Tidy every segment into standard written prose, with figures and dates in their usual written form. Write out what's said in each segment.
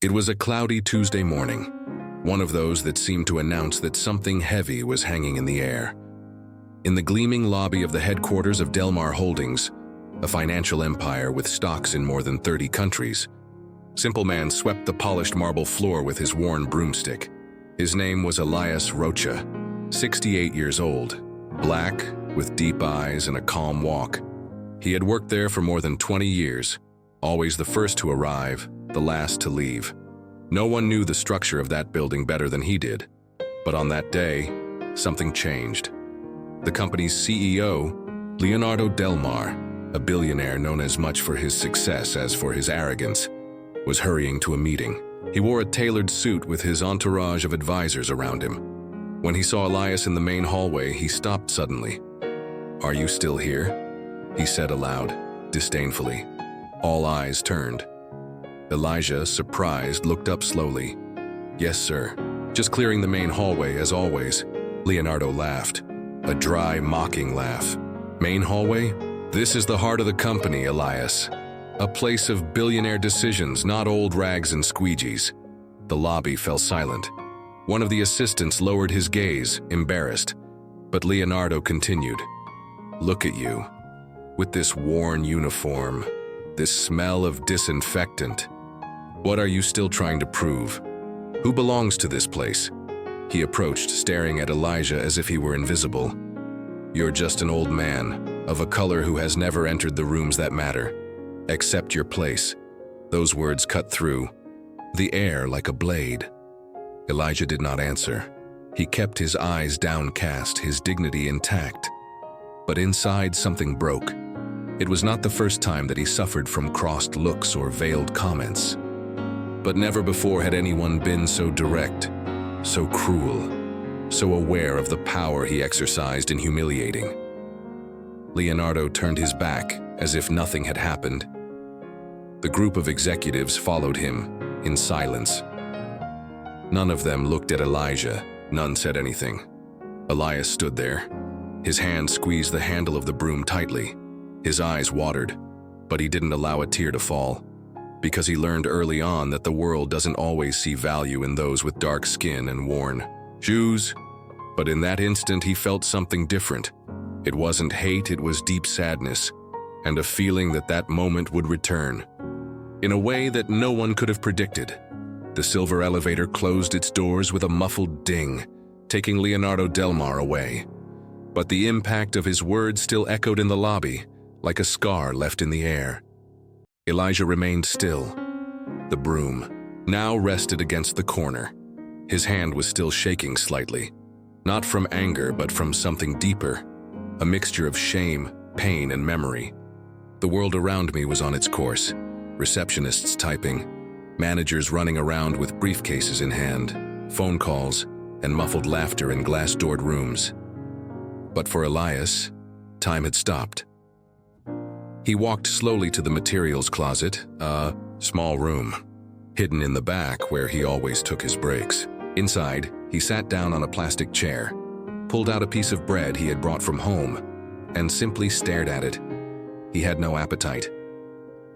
It was a cloudy Tuesday morning, one of those that seemed to announce that something heavy was hanging in the air. In the gleaming lobby of the headquarters of Delmar Holdings, a financial empire with stocks in more than 30 countries, Simple Man swept the polished marble floor with his worn broomstick. His name was Elias Rocha, 68 years old, black, with deep eyes and a calm walk. He had worked there for more than 20 years, always the first to arrive, the last to leave. No one knew the structure of that building better than he did. But on that day, something changed. The company's CEO, Leonardo Delmar, a billionaire known as much for his success as for his arrogance, was hurrying to a meeting. He wore a tailored suit with his entourage of advisors around him. When he saw Elias in the main hallway, he stopped suddenly. "Are you still here?" he said aloud, disdainfully. All eyes turned. Elijah, surprised, looked up slowly. "Yes, sir. Just clearing the main hallway, as always." Leonardo laughed, a dry, mocking laugh. "Main hallway? This is the heart of the company, Elias. A place of billionaire decisions, not old rags and squeegees." The lobby fell silent. One of the assistants lowered his gaze, embarrassed. But Leonardo continued. "Look at you, with this worn uniform, this smell of disinfectant. What are you still trying to prove? Who belongs to this place?" He approached, staring at Elijah as if he were invisible. "You're just an old man, of a color who has never entered the rooms that matter. Accept your place." Those words cut through the air like a blade. Elijah did not answer. He kept his eyes downcast, his dignity intact. But inside, something broke. It was not the first time that he suffered from crossed looks or veiled comments. But never before had anyone been so direct, so cruel, so aware of the power he exercised in humiliating. Leonardo turned his back as if nothing had happened. The group of executives followed him in silence. None of them looked at Elijah. None said anything. Elias stood there. His hand squeezed the handle of the broom tightly. His eyes watered, but he didn't allow a tear to fall, because he learned early on that the world doesn't always see value in those with dark skin and worn shoes. But in that instant, he felt something different. It wasn't hate, it was deep sadness, and a feeling that that moment would return. In a way that no one could have predicted, the silver elevator closed its doors with a muffled ding, taking Leonardo Delmar away. But the impact of his words still echoed in the lobby, like a scar left in the air. Elijah remained still. The broom now rested against the corner. His hand was still shaking slightly, not from anger but from something deeper, a mixture of shame, pain, and memory. The world around me was on its course, receptionists typing, managers running around with briefcases in hand, phone calls, and muffled laughter in glass-doored rooms. But for Elias, time had stopped. He walked slowly to the materials closet, a small room, hidden in the back where he always took his breaks. Inside, he sat down on a plastic chair, pulled out a piece of bread he had brought from home, and simply stared at it. He had no appetite.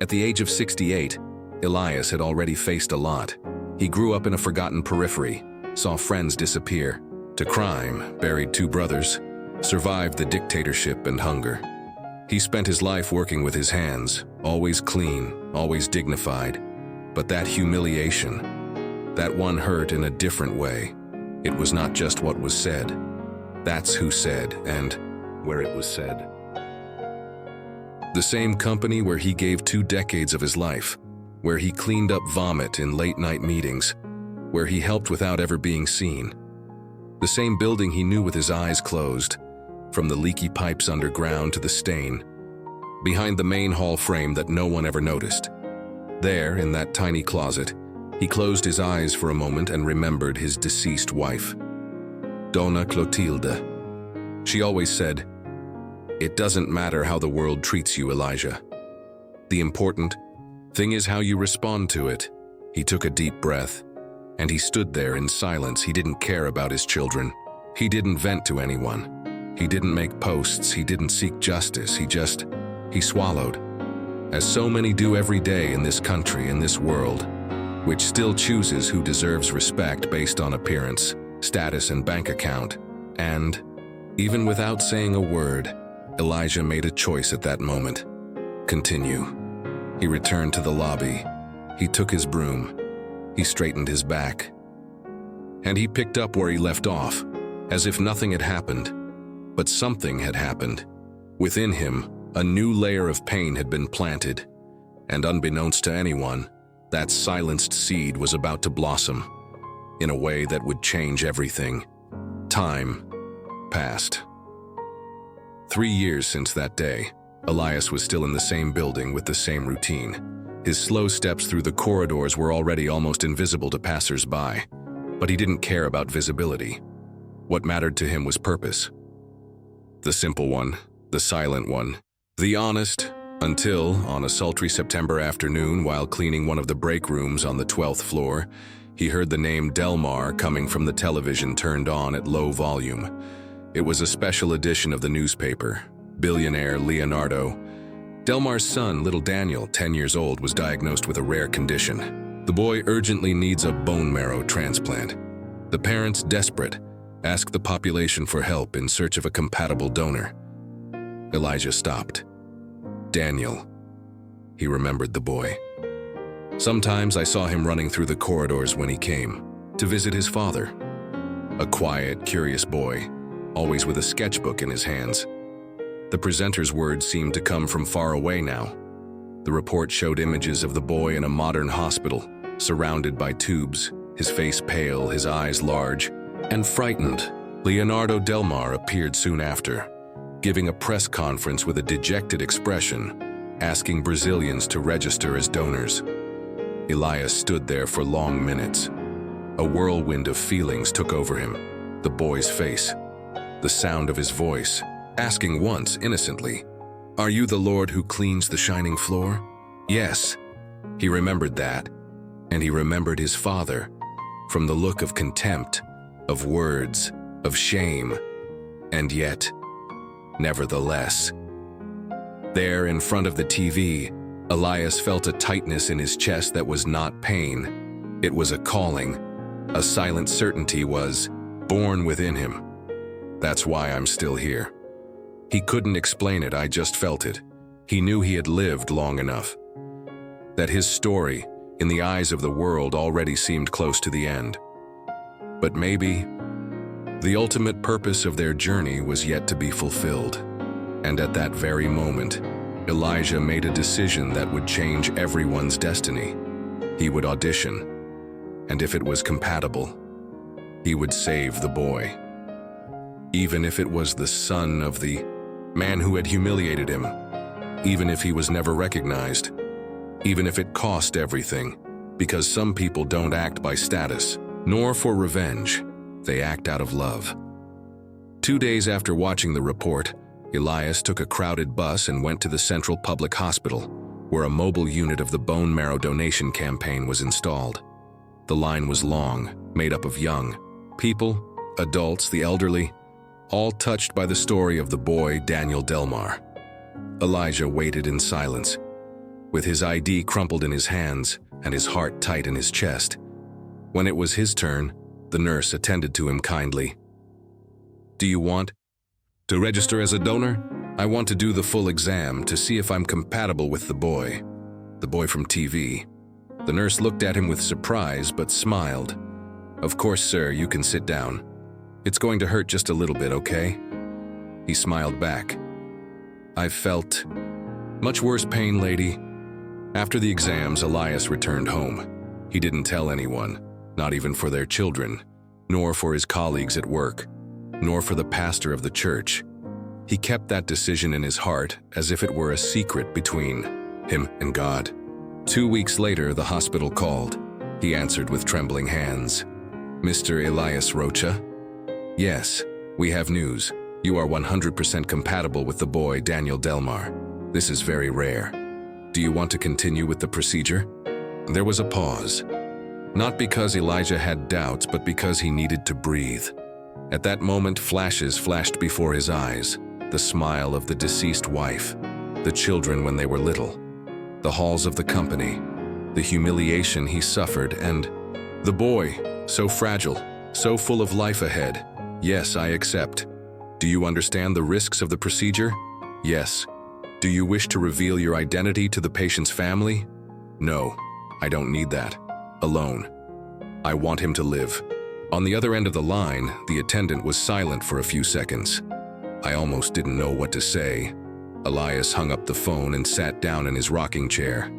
At the age of 68, Elias had already faced a lot. He grew up in a forgotten periphery, saw friends disappear, to crime, buried 2 brothers, survived the dictatorship and hunger. He spent his life working with his hands, always clean, always dignified. But that humiliation, that one hurt in a different way. It was not just what was said. That's who said and where it was said. The same company where he gave 2 decades of his life, where he cleaned up vomit in late-night meetings, where he helped without ever being seen. The same building he knew with his eyes closed, from the leaky pipes underground to the stain, behind the main hall frame that no one ever noticed. There, in that tiny closet, he closed his eyes for a moment and remembered his deceased wife, Donna Clotilde. She always said, "It doesn't matter how the world treats you, Elijah. The important thing is how you respond to it." He took a deep breath, and he stood there in silence. He didn't care about his children. He didn't vent to anyone. He didn't make posts. He didn't seek justice. He swallowed, as so many do every day in this country, in this world. which still chooses who deserves respect based on appearance, status, and bank account. And, even without saying a word, Elijah made a choice at that moment. Continue. He returned to the lobby. He took his broom. He straightened his back. And he picked up where he left off, as if nothing had happened. But something had happened. Within him, a new layer of pain had been planted. And unbeknownst to anyone, that silenced seed was about to blossom in a way that would change everything. Time passed. 3 years since that day, Elias was still in the same building with the same routine. His slow steps through the corridors were already almost invisible to passers-by, but he didn't care about visibility. What mattered to him was purpose. The simple one, the silent one, the honest, until, on a sultry September afternoon while cleaning one of the break rooms on the 12th floor, he heard the name Delmar coming from the television turned on at low volume. It was a special edition of the newspaper. Billionaire Leonardo. Delmar's son, little Daniel, 10 years old, was diagnosed with a rare condition. The boy urgently needs a bone marrow transplant. The parents, desperate, ask the population for help in search of a compatible donor. Elijah stopped. Daniel. He remembered the boy. Sometimes I saw him running through the corridors when he came to visit his father. A quiet, curious boy, always with a sketchbook in his hands. The presenter's words seemed to come from far away now. The report showed images of the boy in a modern hospital, surrounded by tubes, his face pale, his eyes large, and frightened. Leonardo Delmar appeared soon after, giving a press conference with a dejected expression, asking Brazilians to register as donors. Elias stood there for long minutes. A whirlwind of feelings took over him. The boy's face, the sound of his voice, asking once innocently, "Are you the Lord who cleans the shining floor?" Yes, he remembered that, and he remembered his father, from the look of contempt, of words, of shame, and yet, nevertheless. There in front of the TV, Elias felt a tightness in his chest that was not pain. It was a calling. A silent certainty was born within him. That's why I'm still here. He couldn't explain it, I just felt it. He knew he had lived long enough. That his story, in the eyes of the world, already seemed close to the end. But maybe the ultimate purpose of their journey was yet to be fulfilled. And at that very moment, Elijah made a decision that would change everyone's destiny. He would audition, and if it was compatible, he would save the boy. Even if it was the son of the man who had humiliated him, even if he was never recognized, even if it cost everything, because some people don't act by status, nor for revenge, they act out of love. 2 days after watching the report, Elias took a crowded bus and went to the Central Public Hospital, where a mobile unit of the bone marrow donation campaign was installed. The line was long, made up of young people, adults, the elderly, all touched by the story of the boy Daniel Delmar. Elijah waited in silence, with his ID crumpled in his hands and his heart tight in his chest. When it was his turn, the nurse attended to him kindly. "Do you want to register as a donor? I want to do the full exam to see if I'm compatible with the boy from TV." The nurse looked at him with surprise but smiled. "Of course, sir, you can sit down. It's going to hurt just a little bit, okay?" He smiled back. "I've felt much worse pain, lady." After the exams, Elias returned home. He didn't tell anyone, not even for their children, nor for his colleagues at work, nor for the pastor of the church. He kept that decision in his heart as if it were a secret between him and God. 2 weeks later, the hospital called. He answered with trembling hands. "Mr. Elias Rocha?" "Yes, we have news. You are 100% compatible with the boy Daniel Delmar. This is very rare. Do you want to continue with the procedure?" There was a pause. Not because Elijah had doubts, but because he needed to breathe. At that moment, flashes flashed before his eyes. The smile of the deceased wife, the children when they were little, the halls of the company, the humiliation he suffered, and the boy, so fragile, so full of life ahead. Yes, I accept. Do you understand the risks of the procedure? Yes. Do you wish to reveal your identity to the patient's family? No, I don't need that. Alone. I want him to live. On the other end of the line, the attendant was silent for a few seconds. I almost didn't know what to say. Elias hung up the phone and sat down in his rocking chair.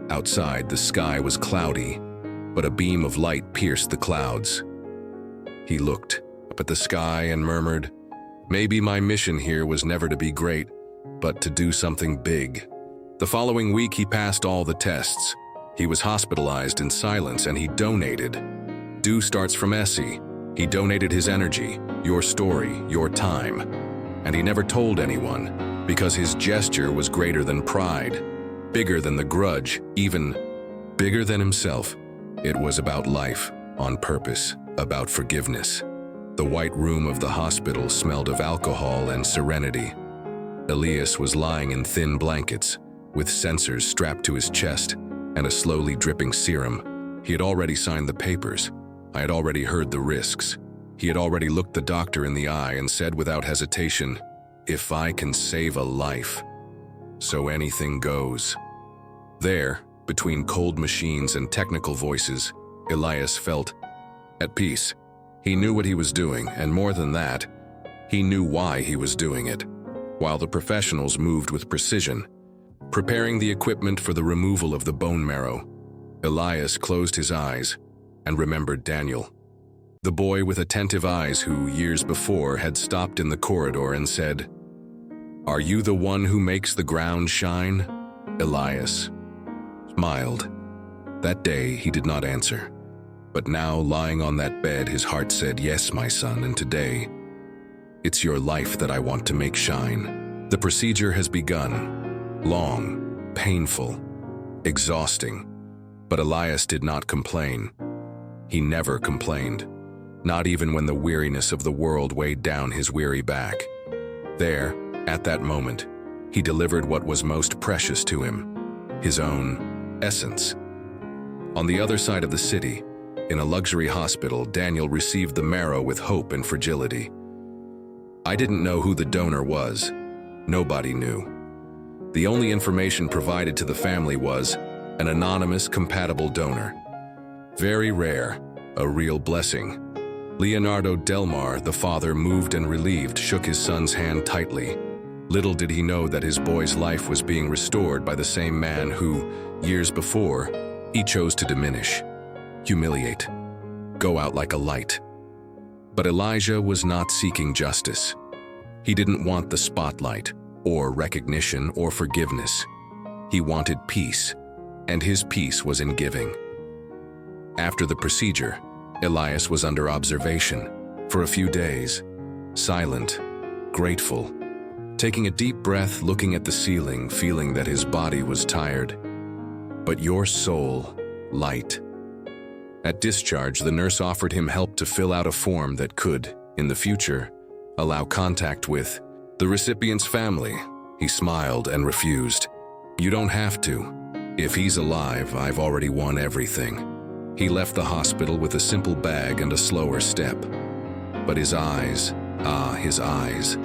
Outside, the sky was cloudy, but a beam of light pierced the clouds. He looked up at the sky and murmured, "Maybe my mission here was never to be great, but to do something big." The following week, he passed all the tests. He was hospitalized in silence, and he donated. Do starts from Essie. He donated his energy, your story, your time. And he never told anyone, because his gesture was greater than pride, bigger than the grudge, even bigger than himself. It was about life, on purpose, about forgiveness. The white room of the hospital smelled of alcohol and serenity. Elias was lying in thin blankets, with sensors strapped to his chest and a slowly dripping serum. He had already signed the papers. I had already heard the risks. He had already looked the doctor in the eye and said without hesitation, "If I can save a life, so anything goes." There, between cold machines and technical voices, Elias felt at peace. He knew what he was doing, and more than that, he knew why he was doing it. While the professionals moved with precision, preparing the equipment for the removal of the bone marrow, Elias closed his eyes and remembered Daniel, the boy with attentive eyes who, years before, had stopped in the corridor and said, "Are you the one who makes the ground shine?" Elias smiled. That day, he did not answer. But now, lying on that bed, his heart said, "Yes, my son, and today, it's your life that I want to make shine." The procedure has begun. Long, painful, exhausting. But Elias did not complain. He never complained, not even when the weariness of the world weighed down his weary back. There, at that moment, he delivered what was most precious to him, his own essence. On the other side of the city, in a luxury hospital, Daniel received the marrow with hope and fragility. I didn't know who the donor was. Nobody knew. The only information provided to the family was an anonymous, compatible donor. Very rare, a real blessing. Leonardo Delmar, the father, moved and relieved, shook his son's hand tightly. Little did he know that his boy's life was being restored by the same man who, years before, he chose to diminish, humiliate, go out like a light. But Elijah was not seeking justice. He didn't want the spotlight, or recognition, or forgiveness. He wanted peace, and his peace was in giving. After the procedure, Elias was under observation for a few days, silent, grateful, taking a deep breath, looking at the ceiling, feeling that his body was tired. But your soul, light. At discharge, the nurse offered him help to fill out a form that could, in the future, allow contact with the recipient's family. He smiled and refused. "You don't have to. If he's alive, I've already won everything." He left the hospital with a simple bag and a slower step. But his eyes, his eyes,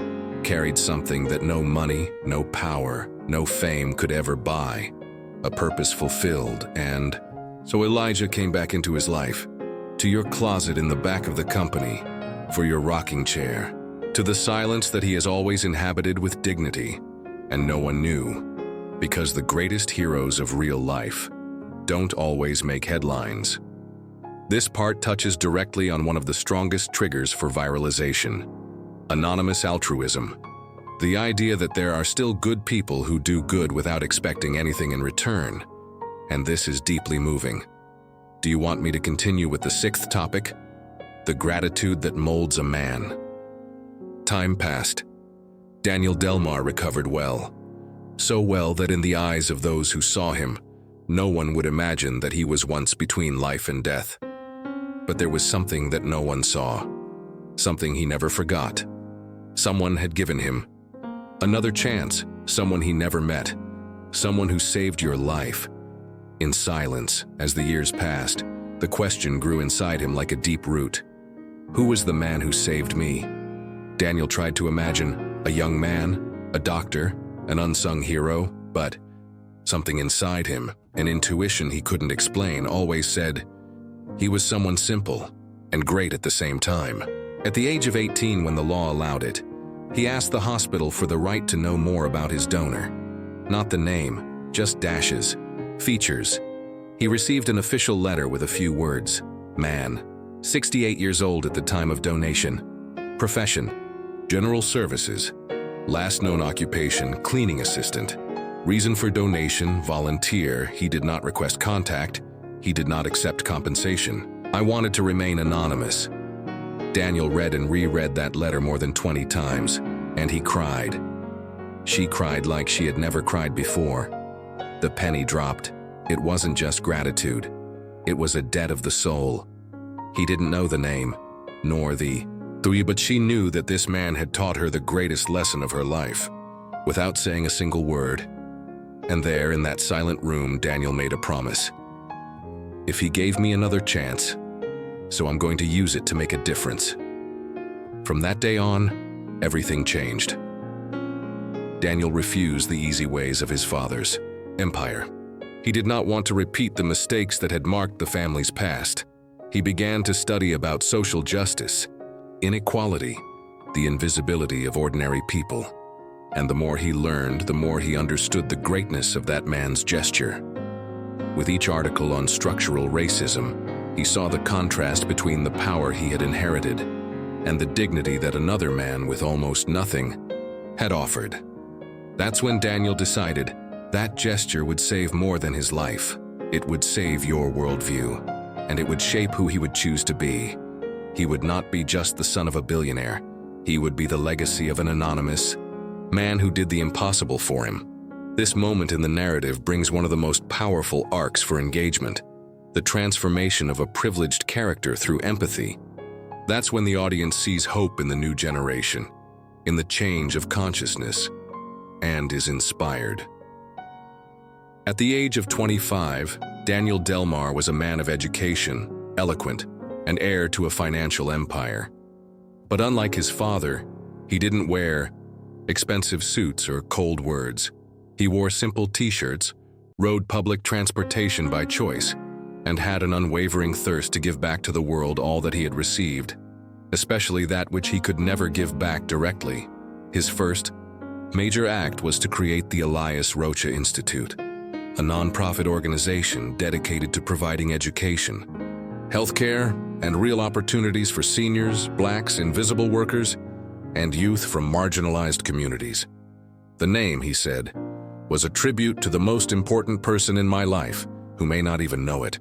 carried something that no money, no power, no fame could ever buy. A purpose fulfilled, and so Elijah came back into his life, to your closet in the back of the company, for your rocking chair, to the silence that he has always inhabited with dignity, and no one knew, because the greatest heroes of real life don't always make headlines. This part touches directly on one of the strongest triggers for viralization: anonymous altruism. The idea that there are still good people who do good without expecting anything in return. And this is deeply moving. Do you want me to continue with the sixth topic? The gratitude that molds a man. Time passed. Daniel Delmar recovered well. So well that in the eyes of those who saw him, no one would imagine that he was once between life and death. But there was something that no one saw. Something he never forgot. Someone had given him another chance, someone he never met, someone who saved your life. In silence, as the years passed, the question grew inside him like a deep root. Who was the man who saved me? Daniel tried to imagine a young man, a doctor, an unsung hero, but something inside him, an intuition he couldn't explain, always said he was someone simple and great at the same time. At the age of 18, when the law allowed it, he asked the hospital for the right to know more about his donor. Not the name, just dashes, features. He received an official letter with a few words. Man, 68 years old at the time of donation. Profession, general services. Last known occupation, cleaning assistant. Reason for donation, volunteer. He did not request contact. He did not accept compensation. I wanted to remain anonymous. Daniel read and reread that letter more than 20 times, and he cried. She cried like she had never cried before. The penny dropped. It wasn't just gratitude. It was a debt of the soul. He didn't know the name, nor the but she knew that this man had taught her the greatest lesson of her life, without saying a single word. And there, in that silent room, Daniel made a promise. If he gave me another chance, so I'm going to use it to make a difference. From that day on, everything changed. Daniel refused the easy ways of his father's empire. He did not want to repeat the mistakes that had marked the family's past. He began to study about social justice, inequality, the invisibility of ordinary people. And the more he learned, the more he understood the greatness of that man's gesture. With each article on structural racism, he saw the contrast between the power he had inherited and the dignity that another man with almost nothing had offered. That's when Daniel decided that gesture would save more than his life. It would save your worldview, and it would shape who he would choose to be. He would not be just the son of a billionaire. He would be the legacy of an anonymous man who did the impossible for him. This moment in the narrative brings one of the most powerful arcs for engagement, the transformation of a privileged character through empathy. That's when the audience sees hope in the new generation, in the change of consciousness, and is inspired. At the age of 25, Daniel Delmar was a man of education, eloquent, and heir to a financial empire. But unlike his father, he didn't wear expensive suits or cold words. He wore simple t-shirts, rode public transportation by choice, and had an unwavering thirst to give back to the world all that he had received, especially that which he could never give back directly. His first major act was to create the Elias Rocha Institute, a nonprofit organization dedicated to providing education, healthcare, and real opportunities for seniors, blacks, invisible workers, and youth from marginalized communities. The name, he said, was a tribute to the most important person in my life, who may not even know it.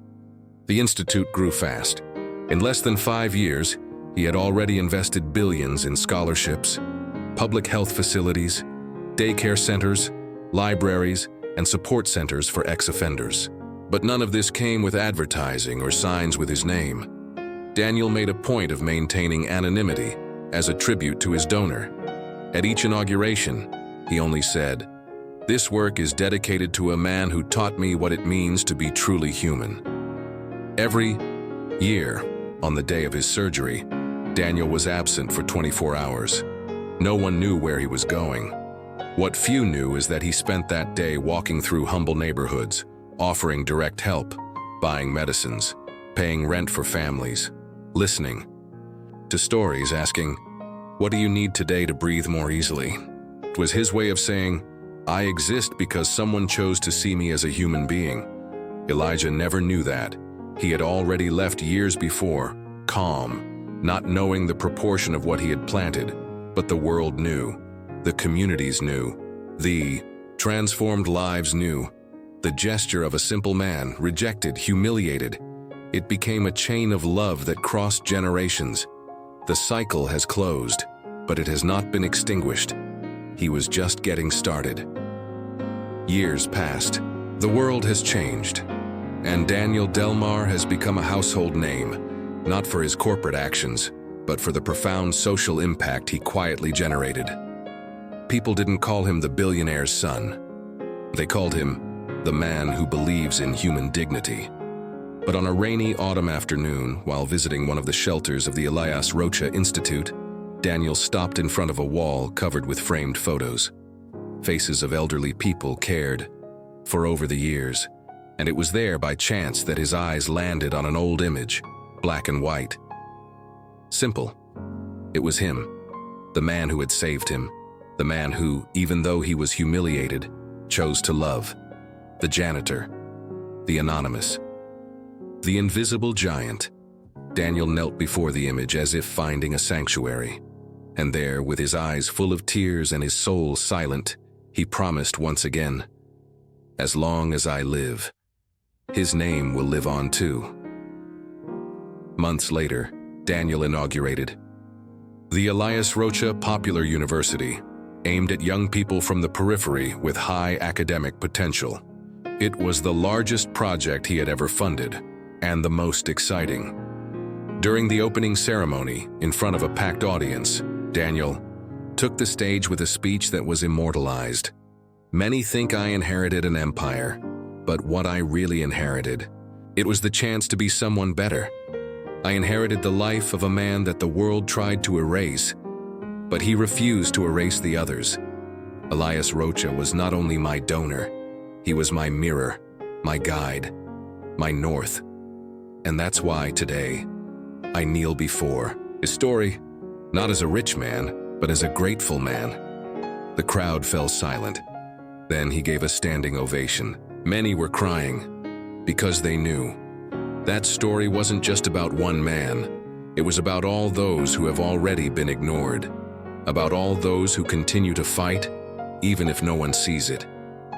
The institute grew fast. In less than 5 years, he had already invested billions in scholarships, public health facilities, daycare centers, libraries, and support centers for ex-offenders. But none of this came with advertising or signs with his name. Daniel made a point of maintaining anonymity as a tribute to his donor. At each inauguration, he only said, "This work is dedicated to a man who taught me what it means to be truly human." Every year, on the day of his surgery, Daniel was absent for 24 hours. No one knew where he was going. What few knew is that he spent that day walking through humble neighborhoods, offering direct help, buying medicines, paying rent for families, listening to stories, asking, "What do you need today to breathe more easily?" It was his way of saying, "I exist because someone chose to see me as a human being." Elijah never knew that. He had already left years before, calm, not knowing the proportion of what he had planted, but the world knew. The communities knew. The transformed lives knew. The gesture of a simple man, rejected, humiliated. It became a chain of love that crossed generations. The cycle has closed, but it has not been extinguished. He was just getting started. Years passed. The world has changed. And Daniel Delmar has become a household name, not for his corporate actions, but for the profound social impact he quietly generated. People didn't call him the billionaire's son. They called him the man who believes in human dignity. But on a rainy autumn afternoon, while visiting one of the shelters of the Elias Rocha Institute, Daniel stopped in front of a wall covered with framed photos. Faces of elderly people cared for over the years, and it was there by chance that his eyes landed on an old image, black and white. Simple. It was him, the man who had saved him, the man who, even though he was humiliated, chose to love. The janitor, the anonymous, the invisible giant. Daniel knelt before the image as if finding a sanctuary. And there, with his eyes full of tears and his soul silent, he promised once again, "As long as I live, his name will live on too." Months later, Daniel inaugurated the Elias Rocha Popular University, aimed at young people from the periphery with high academic potential. It was the largest project he had ever funded, and the most exciting. During the opening ceremony, in front of a packed audience, Daniel took the stage with a speech that was immortalized. "Many think I inherited an empire, but what I really inherited, it was the chance to be someone better. I inherited the life of a man that the world tried to erase, but he refused to erase the others. Elias Rocha was not only my donor, he was my mirror, my guide, my north. And that's why today, I kneel before his story, not as a rich man, but as a grateful man." The crowd fell silent. Then he gave a standing ovation. Many were crying because they knew that story wasn't just about one man. It was about all those who have already been ignored, about all those who continue to fight, even if no one sees it,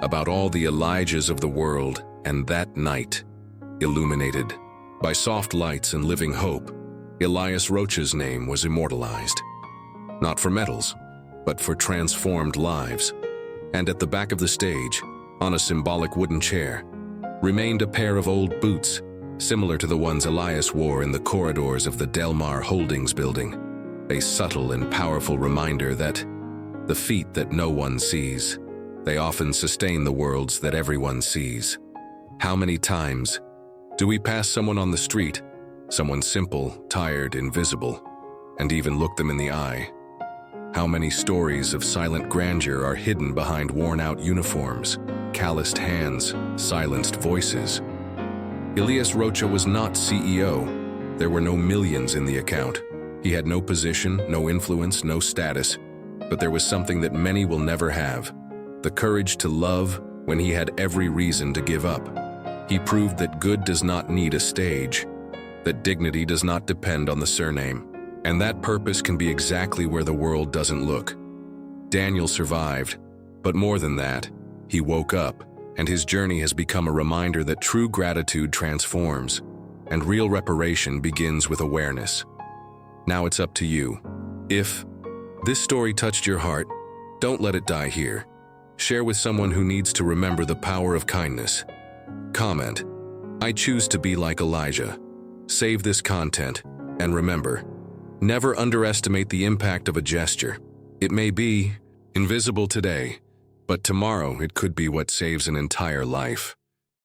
about all the Elijahs of the world. And that night, illuminated by soft lights and living hope, Elias Rocha's name was immortalized. Not for medals, but for transformed lives. And at the back of the stage, on a symbolic wooden chair, remained a pair of old boots, similar to the ones Elias wore in the corridors of the Del Mar Holdings building, a subtle and powerful reminder that the feet that no one sees, they often sustain the worlds that everyone sees. How many times do we pass someone on the street, someone simple, tired, invisible, and even look them in the eye? How many stories of silent grandeur are hidden behind worn-out uniforms, calloused hands, silenced voices? Elias Rocha was not CEO. There were no millions in the account. He had no position, no influence, no status. But there was something that many will never have: the courage to love when he had every reason to give up. He proved that good does not need a stage, that dignity does not depend on the surname, and that purpose can be exactly where the world doesn't look. Daniel survived, but more than that, he woke up, and his journey has become a reminder that true gratitude transforms, and real reparation begins with awareness. Now it's up to you. If this story touched your heart, don't let it die here. Share with someone who needs to remember the power of kindness. Comment, "I choose to be like Elijah." Save this content, and remember, never underestimate the impact of a gesture. It may be invisible today, but tomorrow it could be what saves an entire life.